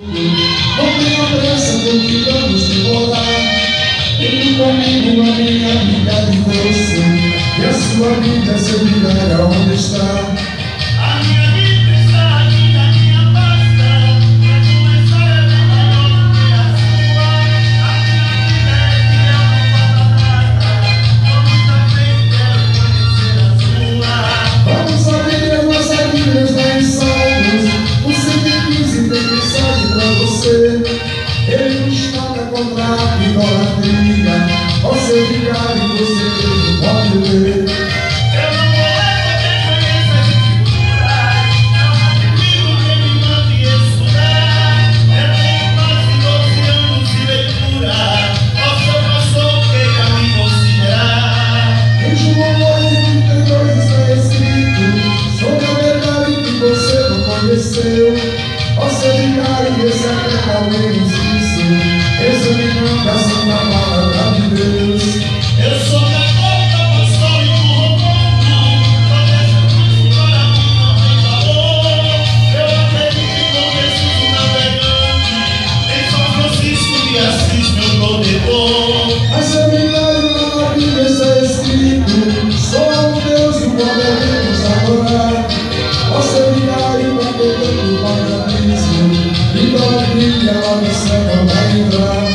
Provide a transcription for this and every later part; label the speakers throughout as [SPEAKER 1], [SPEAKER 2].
[SPEAKER 1] Não tenha pressa, porque vamos demorar. Venha comigo na minha vida de força, e a sua vida seguirá onde está.
[SPEAKER 2] A minha vida está aqui na minha pasta, pra começar é melhor que a sua. A minha vida é que eu não volto atrás, com muita frente quero conhecer a sua.
[SPEAKER 1] Vamos abrir as nossas vidas na ensaios. O 115 tem mensagem pra você. Ele nos manda contra a idolatria. Ao seu vigário você mesmo pode ler.
[SPEAKER 2] Eu não vou poder conhecer as escrituras, não há perigo que me mande estudar. Eu tenho quase 12 anos de leitura, ao seu pastor queira me considerar.
[SPEAKER 1] Em João 8:32 está escrito sobre a verdade que você não conheceu. Ao seu vigário esse é ao menos isso, examinando a santa palavra de Deus.
[SPEAKER 2] Eu sou católico, apostólico, romano, talvez Jesus para mim não tem valor. Eu acredito com Jesus navegante, em São Francisco de Assis, meu protetor.
[SPEAKER 1] A seu vigário na Bíblia está escrito: só o Deus do qual devemos adorar. Ao seu vigário na boca do paganismo, idolatria lá no céu não vai entrar.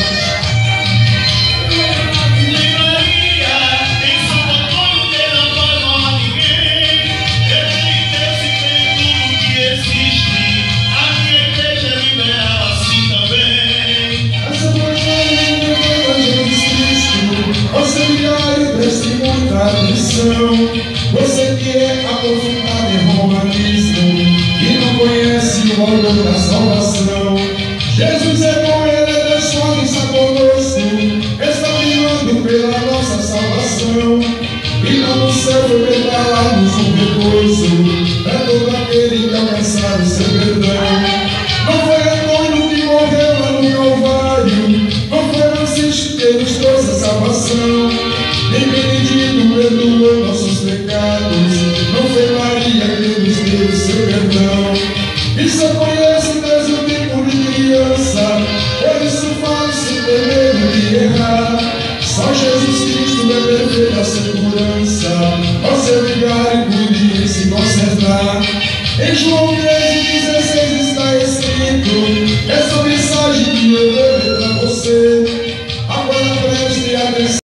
[SPEAKER 1] Você que é aprofundado em romanismo e não conhece o valor da salvação. Jesus é bom, Ele é transforma e está conosco, está mirando pela nossa salvação. E lá no céu foi preparar-nos um repouso para todo aquele que alcançar o seu perdão. Não foi Antônio que morreu lá no Calvário, não foi Francisco que nos trouxe a salvação, nem Benedito perdoou nossos pecados, não foi Maria que nos deu o seu perdão. E só conhece Deus o tempo de criança, por isso faz sem ter medo de errar. Só Jesus Cristo é perfeita segurança, ao seu vigário cuide e se concentrar. Em João